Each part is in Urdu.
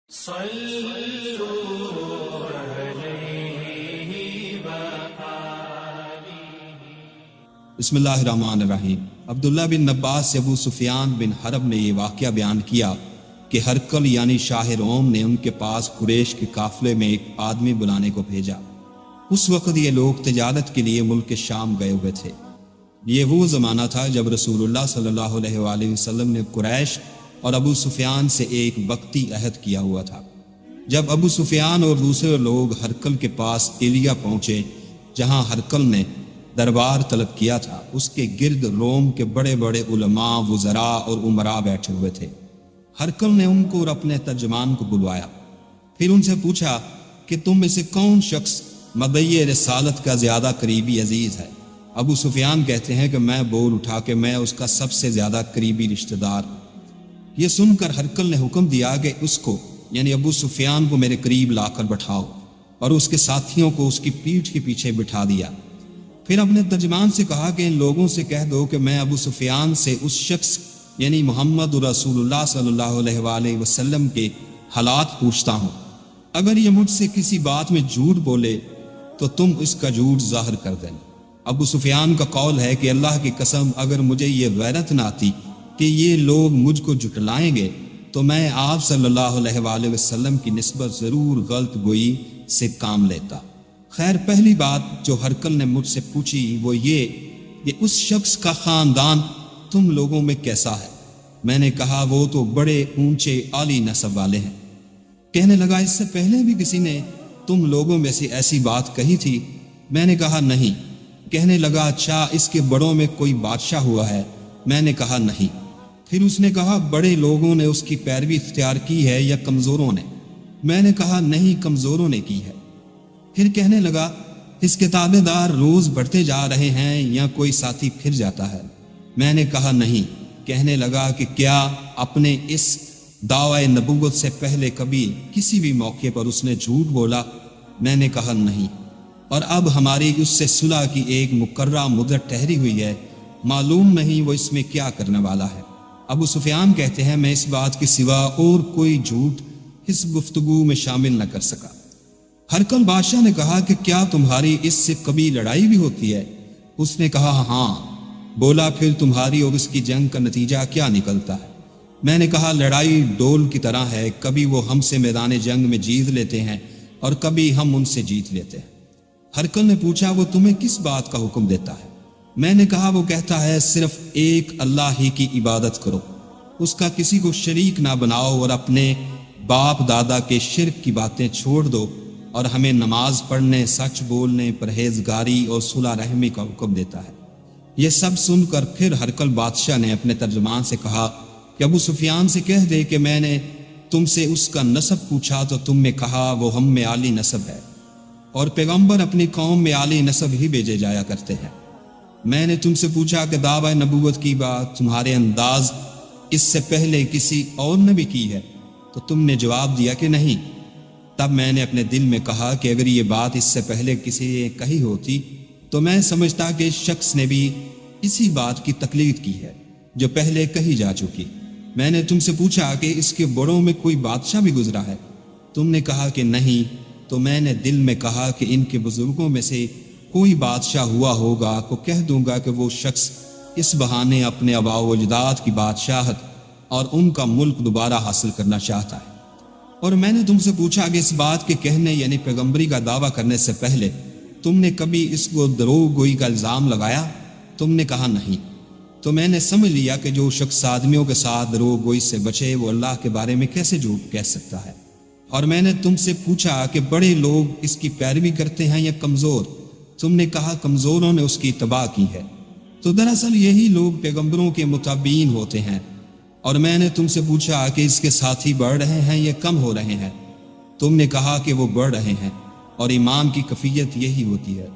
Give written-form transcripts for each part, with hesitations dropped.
بسم اللہ الرحمن الرحیم۔ عبداللہ بن عباس سے ابو سفیان بن حرب نے یہ واقعہ بیان کیا کہ ہرقل یعنی شاہ روم نے ان کے پاس قریش کے قافلے میں ایک آدمی بلانے کو بھیجا۔ اس وقت یہ لوگ تجارت کے لیے ملک شام گئے ہوئے تھے۔ یہ وہ زمانہ تھا جب رسول اللہ صلی اللہ علیہ وآلہ وسلم نے قریش اور ابو سفیان سے ایک وقتی عہد کیا ہوا تھا۔ جب ابو سفیان اور دوسرے لوگ ہرقل کے پاس ایلیا پہنچے جہاں ہرقل نے دربار طلب کیا تھا، اس کے گرد روم کے بڑے بڑے علماء، وزراء اور عمراء بیٹھے ہوئے تھے۔ ہرقل نے ان کو اور اپنے ترجمان کو بلوایا، پھر ان سے پوچھا کہ تم میں سے کون شخص مدعی رسالت کا زیادہ قریبی عزیز ہے؟ ابو سفیان کہتے ہیں کہ میں بول اٹھا کہ میں اس کا سب سے زیادہ قریبی رشتہ دار ہوں۔ یہ سن کر ہرقل نے حکم دیا کہ اس کو یعنی ابو سفیان کو میرے قریب لا کر بٹھاؤ، اور اس کے ساتھیوں کو اس کی پیٹھ کے پیچھے بٹھا دیا۔ پھر اپنے ترجمان سے کہا کہ ان لوگوں سے کہہ دو کہ میں ابو سفیان سے اس شخص یعنی محمد رسول اللہ صلی اللہ علیہ وآلہ وسلم کے حالات پوچھتا ہوں۔ اگر یہ مجھ سے کسی بات میں جھوٹ بولے تو تم اس کا جھوٹ ظاہر کر دیں۔ ابو سفیان کا قول ہے کہ اللہ کی قسم اگر مجھے یہ غیرت نہ آتی کہ یہ لوگ مجھ کو جھٹلائیں گے تو میں آپ صلی اللہ علیہ وآلہ وسلم کی نسبت ضرور غلط گوئی سے کام لیتا۔ خیر، پہلی بات جو ہرقل نے مجھ سے پوچھی وہ یہ کہ اس شخص کا خاندان تم لوگوں میں کیسا ہے؟ میں نے کہا وہ تو بڑے اونچے عالی نسب والے ہیں۔ کہنے لگا اس سے پہلے بھی کسی نے تم لوگوں میں سے ایسی بات کہی تھی؟ میں نے کہا نہیں۔ کہنے لگا اچھا اس کے بڑوں میں کوئی بادشاہ ہوا ہے؟ میں نے کہا نہیں۔ پھر اس نے کہا بڑے لوگوں نے اس کی پیروی اختیار کی ہے یا کمزوروں نے؟ میں نے کہا نہیں، کمزوروں نے کی ہے۔ پھر کہنے لگا اس کے تابع دار روز بڑھتے جا رہے ہیں یا کوئی ساتھی پھر جاتا ہے؟ میں نے کہا نہیں۔ کہنے لگا کہ کیا اپنے اس دعوی نبوت سے پہلے کبھی کسی بھی موقع پر اس نے جھوٹ بولا؟ میں نے کہا نہیں۔ اور اب ہماری اس سے صلح کی ایک مقررہ مدت ٹھہری ہوئی ہے، معلوم نہیں وہ اس میں کیا کرنے والا ہے۔ ابو سفیان کہتے ہیں میں اس بات کے سوا اور کوئی جھوٹ اس گفتگو میں شامل نہ کر سکا۔ ہرقل بادشاہ نے کہا کہ کیا تمہاری اس سے کبھی لڑائی بھی ہوتی ہے؟ اس نے کہا ہاں۔ بولا پھر تمہاری اور اس کی جنگ کا نتیجہ کیا نکلتا ہے؟ میں نے کہا لڑائی ڈول کی طرح ہے، کبھی وہ ہم سے میدان جنگ میں جیت لیتے ہیں اور کبھی ہم ان سے جیت لیتے ہیں۔ ہرقل نے پوچھا وہ تمہیں کس بات کا حکم دیتا ہے؟ میں نے کہا وہ کہتا ہے صرف ایک اللہ ہی کی عبادت کرو، اس کا کسی کو شریک نہ بناؤ اور اپنے باپ دادا کے شرک کی باتیں چھوڑ دو، اور ہمیں نماز پڑھنے، سچ بولنے، پرہیزگاری اور صلح رحمی کا حکم دیتا ہے۔ یہ سب سن کر پھر ہرقل بادشاہ نے اپنے ترجمان سے کہا کہ ابو سفیان سے کہہ دے کہ میں نے تم سے اس کا نسب پوچھا تو تم نے کہا وہ ہم میں عالی نسب ہے، اور پیغمبر اپنی قوم میں عالی نسب ہی بھیجے جایا کرتے ہیں۔ میں نے تم سے پوچھا کہ دعوی نبوت کی بات تمہارے انداز اس سے پہلے کسی اور نے بھی کی ہے تو تم نے جواب دیا کہ نہیں۔ تب میں نے اپنے دل میں کہا کہ اگر یہ بات اس سے پہلے کسی نے کہی ہوتی تو میں سمجھتا کہ اس شخص نے بھی اسی بات کی تقلید کی ہے جو پہلے کہی جا چکی۔ میں نے تم سے پوچھا کہ اس کے بڑوں میں کوئی بادشاہ بھی گزرا ہے؟ تم نے کہا کہ نہیں۔ تو میں نے دل میں کہا کہ ان کے بزرگوں میں سے کوئی بادشاہ ہوا ہوگا کو کہہ دوں گا کہ وہ شخص اس بہانے اپنے آباء و اجداد کی بادشاہت اور ان کا ملک دوبارہ حاصل کرنا چاہتا ہے۔ اور میں نے تم سے پوچھا کہ اس بات کے کہنے یعنی پیغمبری کا دعویٰ کرنے سے پہلے تم نے کبھی اس کو دروغ گوئی کا الزام لگایا؟ تم نے کہا نہیں۔ تو میں نے سمجھ لیا کہ جو شخص آدمیوں کے ساتھ دروغ گوئی سے بچے وہ اللہ کے بارے میں کیسے جھوٹ کہہ سکتا ہے۔ اور میں نے تم سے پوچھا کہ بڑے لوگ اس کی پیروی کرتے ہیں یا کمزور؟ تم نے کہا کمزوروں نے اس کی اتباع کی ہے۔ تو دراصل یہی لوگ پیغمبروں کے متابعین ہوتے ہیں۔ اور میں نے تم سے پوچھا کہ اس کے ساتھی بڑھ رہے ہیں یا کم ہو رہے ہیں؟ تم نے کہا کہ وہ بڑھ رہے ہیں، اور ایمان کی کیفیت یہی ہوتی ہے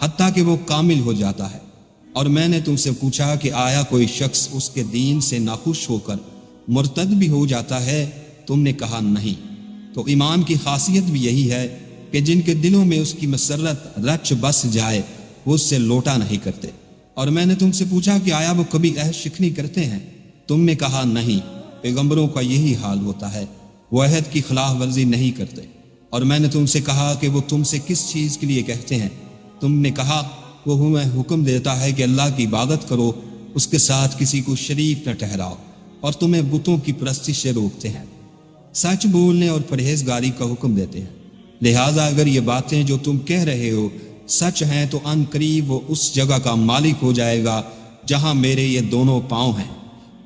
حتیٰ کہ وہ کامل ہو جاتا ہے۔ اور میں نے تم سے پوچھا کہ آیا کوئی شخص اس کے دین سے ناخوش ہو کر مرتد بھی ہو جاتا ہے؟ تم نے کہا نہیں۔ تو ایمان کی خاصیت بھی یہی ہے کہ جن کے دلوں میں اس کی مسرت رچ بس جائے وہ اس سے لوٹا نہیں کرتے۔ اور میں نے تم سے پوچھا کہ آیا وہ کبھی عہد شکنی کرتے ہیں؟ تم نے کہا نہیں۔ پیغمبروں کا یہی حال ہوتا ہے، وہ عہد کی خلاف ورزی نہیں کرتے۔ اور میں نے تم سے کہا کہ وہ تم سے کس چیز کے لیے کہتے ہیں؟ تم نے کہا وہ ہمیں حکم دیتا ہے کہ اللہ کی عبادت کرو، اس کے ساتھ کسی کو شریک نہ ٹھہراؤ، اور تمہیں بتوں کی پرستش سے روکتے ہیں، سچ بولنے اور پرہیزگاری کا حکم دیتے ہیں۔ لہٰذا اگر یہ باتیں جو تم کہہ رہے ہو سچ ہیں تو ان قریب وہ اس جگہ کا مالک ہو جائے گا جہاں میرے یہ دونوں پاؤں ہیں۔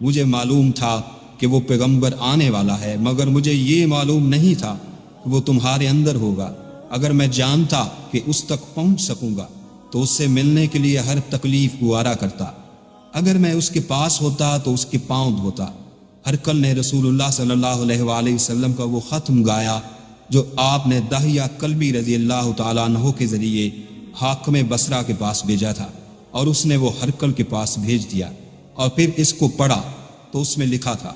مجھے معلوم تھا کہ وہ پیغمبر آنے والا ہے، مگر مجھے یہ معلوم نہیں تھا کہ وہ تمہارے اندر ہوگا۔ اگر میں جانتا کہ اس تک پہنچ سکوں گا تو اس سے ملنے کے لیے ہر تکلیف گوارا کرتا۔ اگر میں اس کے پاس ہوتا تو اس کے پاؤں دھوتا۔ ہرقل نے رسول اللہ صلی اللہ علیہ وآلہ وسلم کا وہ خط منگایا جو آپ نے دحیہ کلبی رضی اللہ تعالیٰ عنہ کے ذریعے حاکم بصرہ کے پاس بھیجا تھا، اور اس نے وہ ہرقل کے پاس بھیج دیا، اور پھر اس کو پڑھا تو اس میں لکھا تھا،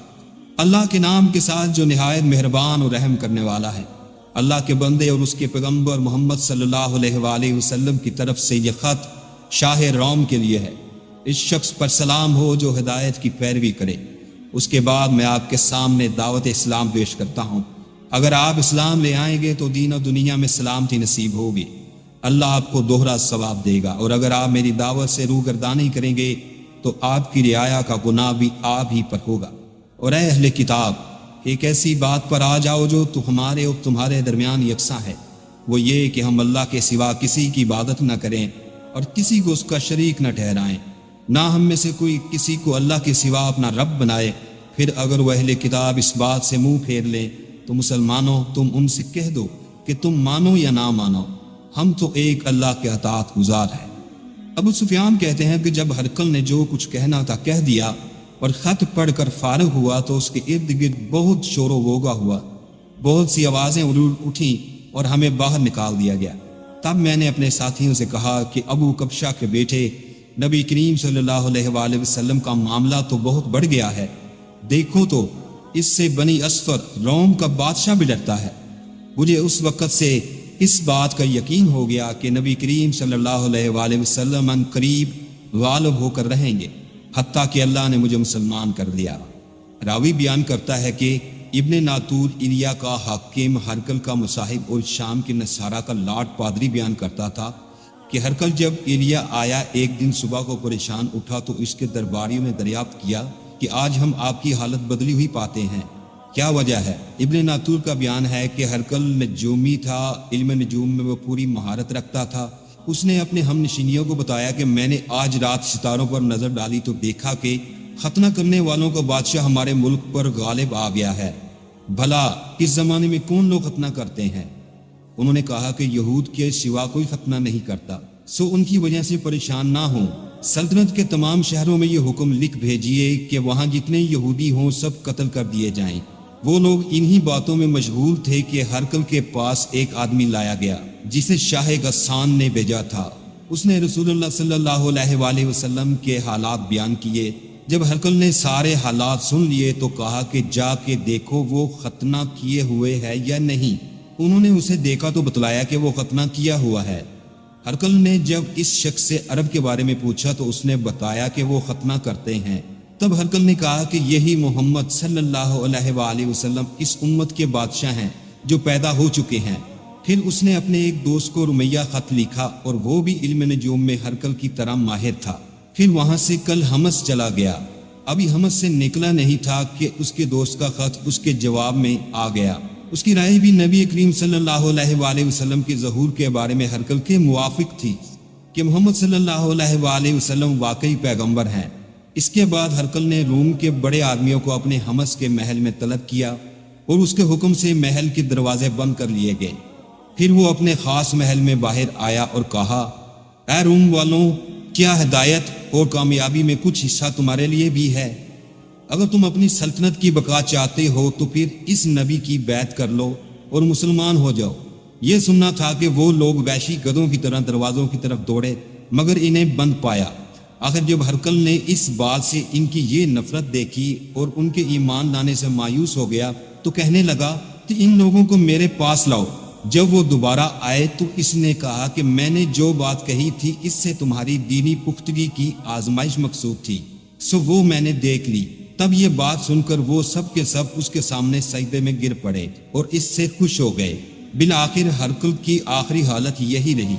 اللہ کے نام کے ساتھ جو نہایت مہربان اور رحم کرنے والا ہے۔ اللہ کے بندے اور اس کے پیغمبر محمد صلی اللہ علیہ وآلہ وسلم کی طرف سے یہ خط شاہ روم کے لیے ہے۔ اس شخص پر سلام ہو جو ہدایت کی پیروی کرے۔ اس کے بعد میں آپ کے سامنے دعوت اسلام پیش کرتا ہوں۔ اگر آپ اسلام لے آئیں گے تو دین و دنیا میں سلامتی نصیب ہوگی، اللہ آپ کو دوہرا ثواب دے گا، اور اگر آپ میری دعوت سے روگردانی کریں گے تو آپ کی رعایا کا گناہ بھی آپ ہی پر ہوگا۔ اور اے اہل کتاب، ایک ایسی بات پر آ جاؤ جو تو ہمارے اور تمہارے درمیان یکساں ہے، وہ یہ کہ ہم اللہ کے سوا کسی کی عبادت نہ کریں اور کسی کو اس کا شریک نہ ٹھہرائیں، نہ ہم میں سے کوئی کسی کو اللہ کے سوا اپنا رب بنائے۔ پھر اگر وہ اہل کتاب اس بات سے منہ پھیر لیں تو مسلمانوں تم ان سے کہہ دو کہ تم مانو یا نہ مانو، ہم تو ایک اللہ کے اطاعت گزار ہیں۔ ابو سفیان کہتے ہیں کہ جب ہرقل نے جو کچھ کہنا تھا کہہ دیا اور خط پڑھ کر فارغ ہوا تو اس کے ارد گرد بہت شور و غوغا ہوا، بہت سی آوازیں اٹھیں اور ہمیں باہر نکال دیا گیا۔ تب میں نے اپنے ساتھیوں سے کہا کہ ابو کبشہ کے بیٹے نبی کریم صلی اللہ علیہ وآلہ وسلم کا معاملہ تو بہت بڑھ گیا ہے، دیکھو تو اس سے بنی اسفر روم کا بادشاہ بھی ڈرتا ہے۔ مجھے اس وقت سے اس بات کا یقین ہو گیا کہ نبی کریم صلی اللہ علیہ وآلہ وسلم ان قریب غالب ہو کر رہیں گے، حتیٰ کہ اللہ نے مجھے مسلمان کر دیا۔ راوی بیان کرتا ہے کہ ابن ناتور ایلیا کا حاکم ہرقل کا مصاحب اور شام کے نصارہ کا لاٹ پادری بیان کرتا تھا کہ ہرقل جب ایلیا آیا ایک دن صبح کو پریشان اٹھا تو اس کے درباریوں نے دریافت کیا کہ آج ہم آپ کی حالت بدلی ہوئی پاتے ہیں، کیا وجہ ہے؟ ابن ناتور کا بیان ہے کہ ہرقل نجومی تھا، علم نجوم میں وہ پوری مہارت رکھتا تھا۔ اس نے اپنے ہم نشینیوں کو بتایا کہ میں نے آج رات ستاروں پر نظر ڈالی تو دیکھا کہ ختنہ کرنے والوں کا بادشاہ ہمارے ملک پر غالب آ گیا ہے، بھلا اس زمانے میں کون لوگ ختنہ کرتے ہیں؟ انہوں نے کہا کہ یہود کے سوا کوئی ختنہ نہیں کرتا، سو ان کی وجہ سے پریشان نہ ہوں۔ سلطنت کے تمام شہروں میں یہ حکم لکھ بھیجیے کہ وہاں جتنے یہودی ہوں سب قتل کر دیے جائیں۔ وہ لوگ انہی باتوں میں مشغول تھے کہ ہرقل کے پاس ایک آدمی لایا گیا جسے شاہ غسان نے بھیجا تھا۔ اس نے رسول اللہ صلی اللہ علیہ وآلہ وسلم کے حالات بیان کیے۔ جب ہرقل نے سارے حالات سن لیے تو کہا کہ جا کے دیکھو وہ ختنہ کیے ہوئے ہے یا نہیں۔ انہوں نے اسے دیکھا تو بتلایا کہ وہ ختنہ کیا ہوا ہے۔ ہرقل نے جب اس شخص سے عرب کے بارے میں پوچھا تو اس نے بتایا کہ وہ ختنہ کرتے ہیں۔ تب ہرقل نے کہا کہ یہی محمد صلی اللہ علیہ وآلہ وسلم اس امت کے بادشاہ ہیں جو پیدا ہو چکے ہیں۔ پھر اس نے اپنے ایک دوست کو رمیہ خط لکھا اور وہ بھی علم نجوم میں ہرقل کی طرح ماہر تھا۔ پھر وہاں سے کل حمص چلا گیا، ابھی حمص سے نکلا نہیں تھا کہ اس کے دوست کا خط اس کے جواب میں آ گیا۔ اس کی رائے بھی نبی کریم صلی اللہ علیہ وآلہ وسلم کے ظہور کے بارے میں ہرقل کے موافق تھی کہ محمد صلی اللہ علیہ وآلہ وسلم واقعی پیغمبر ہیں۔ اس کے بعد ہرقل نے روم کے بڑے آدمیوں کو اپنے حمص کے محل میں طلب کیا اور اس کے حکم سے محل کے دروازے بند کر لیے گئے۔ پھر وہ اپنے خاص محل میں باہر آیا اور کہا، اے روم والوں، کیا ہدایت اور کامیابی میں کچھ حصہ تمہارے لیے بھی ہے؟ اگر تم اپنی سلطنت کی بقا چاہتے ہو تو پھر اس نبی کی بیعت کر لو اور مسلمان ہو جاؤ۔ یہ سننا تھا کہ وہ لوگ وحشی گدھوں کی طرح دروازوں کی طرف دوڑے مگر انہیں بند پایا۔ آخر جب ہرقل نے اس بات سے ان کی یہ نفرت دیکھی اور ان کے ایمان لانے سے مایوس ہو گیا تو کہنے لگا کہ ان لوگوں کو میرے پاس لاؤ۔ جب وہ دوبارہ آئے تو اس نے کہا کہ میں نے جو بات کہی تھی اس سے تمہاری دینی پختگی کی آزمائش مقصود تھی، سو وہ میں نے دیکھ لی۔ تب یہ بات سن کر وہ سب کے سب اس کے سامنے سجدے میں گر پڑے اور اس سے خوش ہو گئے۔ بالآخر ہرقل کی آخری حالت یہی رہی۔